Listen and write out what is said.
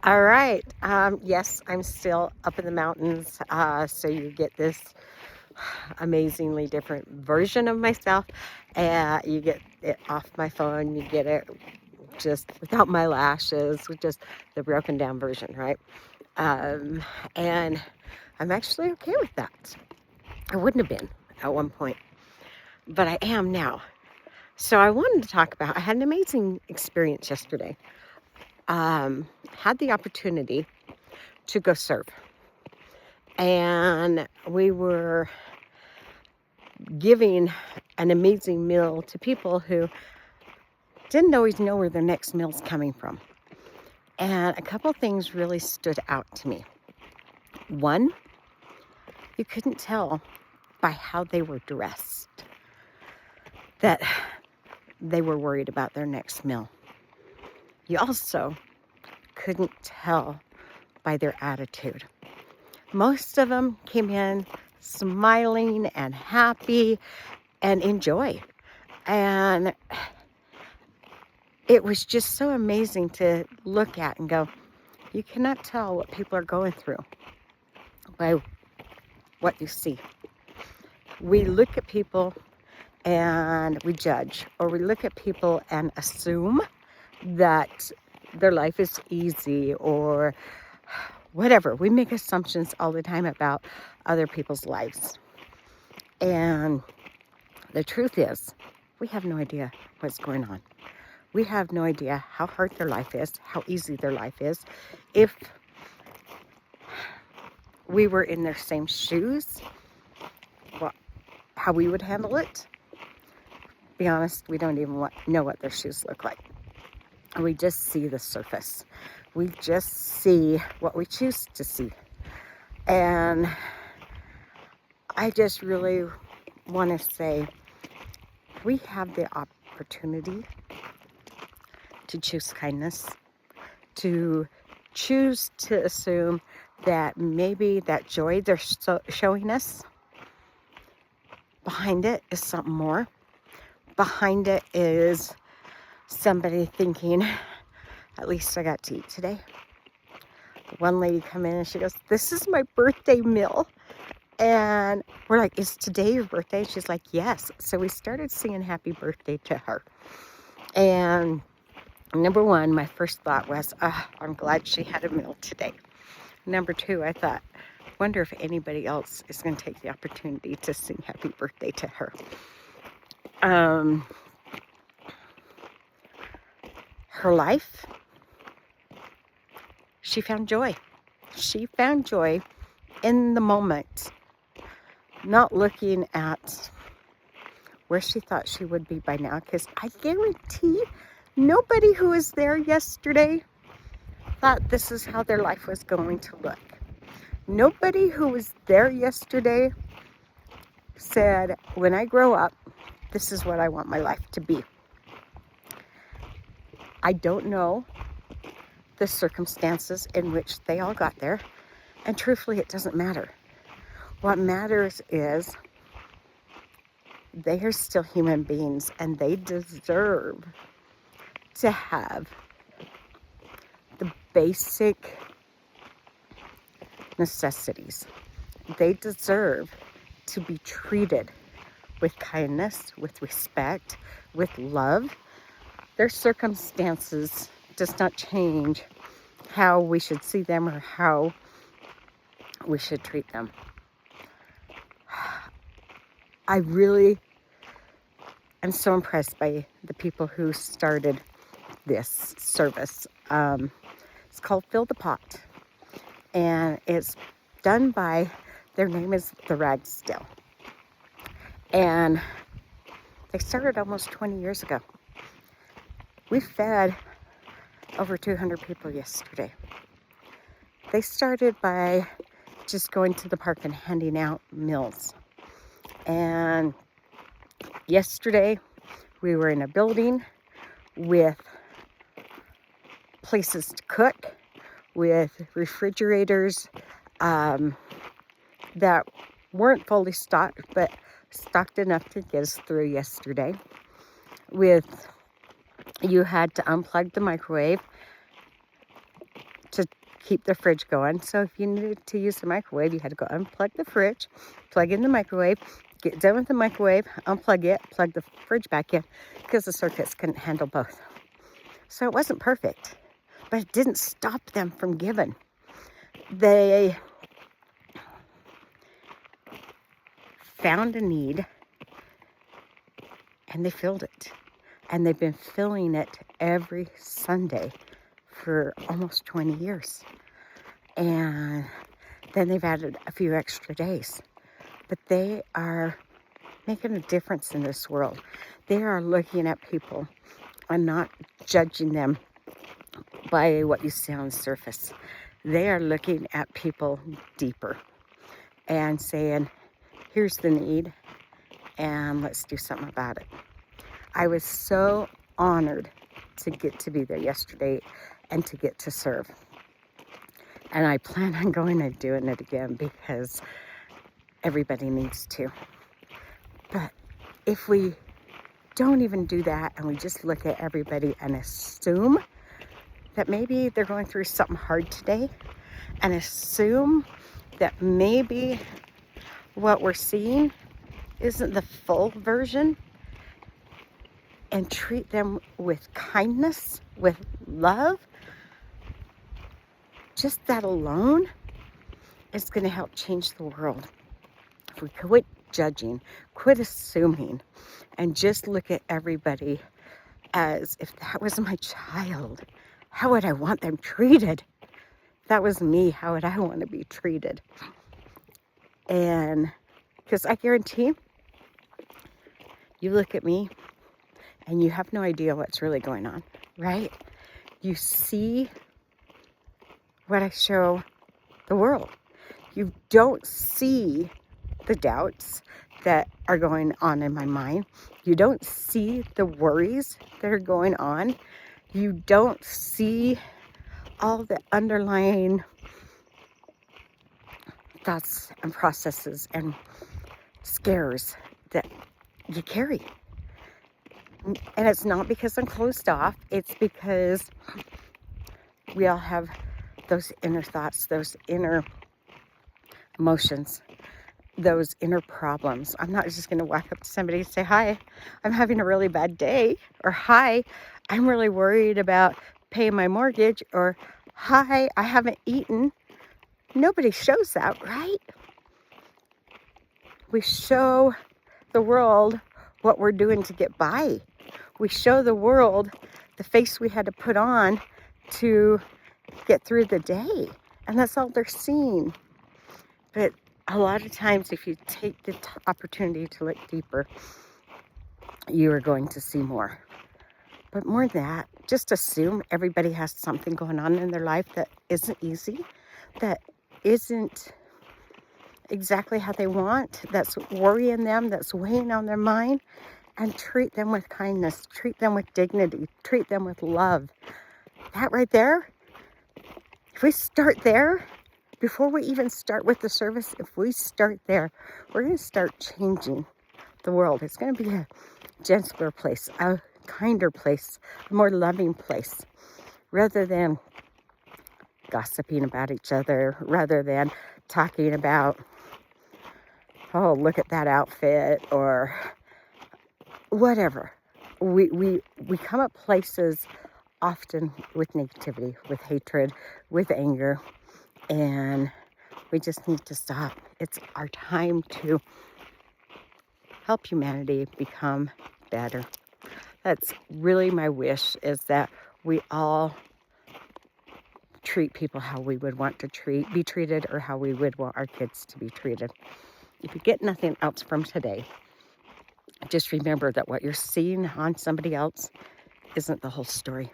All right. Yes, I'm still up in the mountains. So you get this amazingly different version of myself. You get it off my phone. You get it just without my lashes, with just the broken down version, right? Um, and I'm actually okay with that. I wouldn't have been at one point, but I am now. So I wanted to talk about, I had an amazing experience yesterday. Had the opportunity to go serve. And we were giving an amazing meal to people who didn't always know where their next meal's coming from. And a couple things really stood out to me. One, you couldn't tell by how they were dressed that they were worried about their next meal. You also couldn't tell by their attitude. Most of them came in smiling and happy and in joy. And it was just so amazing to look at and go, you cannot tell what people are going through by what you see. We look at people and we judge, or we look at people and assume that their life is easy or whatever. We make assumptions all the time about other people's lives. And the truth is, we have no idea what's going on. We have no idea how hard their life is, how easy their life is. If we were in their same shoes, how we would handle it. Be honest, we don't even know what their shoes look like. We just see the surface. We just see what we choose to see. And I just really want to say, we have the opportunity to choose kindness, to choose to assume that maybe that joy they're showing us, behind it is something more. Behind it is somebody thinking, at least I got to eat today. One lady come in and she goes, this is my birthday meal. And we're like, is today your birthday? She's like, yes. So we started singing happy birthday to her. And number one, my first thought was, I'm glad she had a meal today. Number two, I thought, wonder if anybody else is going to take the opportunity to sing happy birthday to her. Her life, she found joy. She found joy in the moment, not looking at where she thought she would be by now, because I guarantee nobody who was there yesterday thought this is how their life was going to look. Nobody who was there yesterday said, when I grow up, this is what I want my life to be. I don't know the circumstances in which they all got there, and truthfully, it doesn't matter. What matters is they are still human beings, and they deserve to have the basic necessities. They deserve to be treated with kindness, with respect, with love. Their circumstances does not change how we should see them or how we should treat them. I really am so impressed by the people who started this service. It's called Fill the Pot, and it's done by, their name is The Ragsdale, and they started almost 20 years ago. We fed over 200 people yesterday. They started by just going to the park and handing out meals. And yesterday we were in a building with places to cook, with refrigerators that weren't fully stocked, but stocked enough to get us through yesterday. You had to unplug the microwave to keep the fridge going. So if you needed to use the microwave, you had to go unplug the fridge, plug in the microwave, get done with the microwave, unplug it, plug the fridge back in, because the circuits couldn't handle both. So it wasn't perfect, but it didn't stop them from giving. They found a need and they filled it. And they've been filling it every Sunday for almost 20 years. And then they've added a few extra days. But they are making a difference in this world. They are looking at people and not judging them by what you see on the surface. They are looking at people deeper and saying, here's the need, and let's do something about it. I was so honored to get to be there yesterday and to get to serve. And I plan on going and doing it again because everybody needs to. But if we don't even do that and we just look at everybody and assume that maybe they're going through something hard today, and assume that maybe what we're seeing isn't the full version, and treat them with kindness, with love, just that alone is going to help change the world. If we quit judging, quit assuming, and just look at everybody as if that was my child, how would I want them treated? If that was me, how would I want to be treated? And because I guarantee you look at me and you have no idea what's really going on, right? You see what I show the world. You don't see the doubts that are going on in my mind. You don't see the worries that are going on. You don't see all the underlying thoughts and processes and scares that you carry. And it's not because I'm closed off. It's because we all have those inner thoughts, those inner emotions, those inner problems. I'm not just going to walk up to somebody and say, hi, I'm having a really bad day, or hi, I'm really worried about paying my mortgage, or hi, I haven't eaten. Nobody shows that, right? We show the world what we're doing to get by. We show the world the face we had to put on to get through the day. And that's all they're seeing. But a lot of times, if you take the opportunity to look deeper, you are going to see more. But more than that, just assume everybody has something going on in their life that isn't easy, that isn't exactly how they want, that's worrying them, that's weighing on their mind, and treat them with kindness, treat them with dignity, treat them with love. That right there, if we start there, before we even start with the service, if we start there, we're going to start changing the world. It's going to be a gentler place, a kinder place, a more loving place, rather than gossiping about each other, rather than talking about, oh, look at that outfit, or whatever. We come at places often with negativity, with hatred, with anger, and we just need to stop. It's our time to help humanity become better. That's really my wish, is that we all treat people how we would want to be treated, or how we would want our kids to be treated. If you get nothing else from today, just remember that what you're seeing on somebody else isn't the whole story.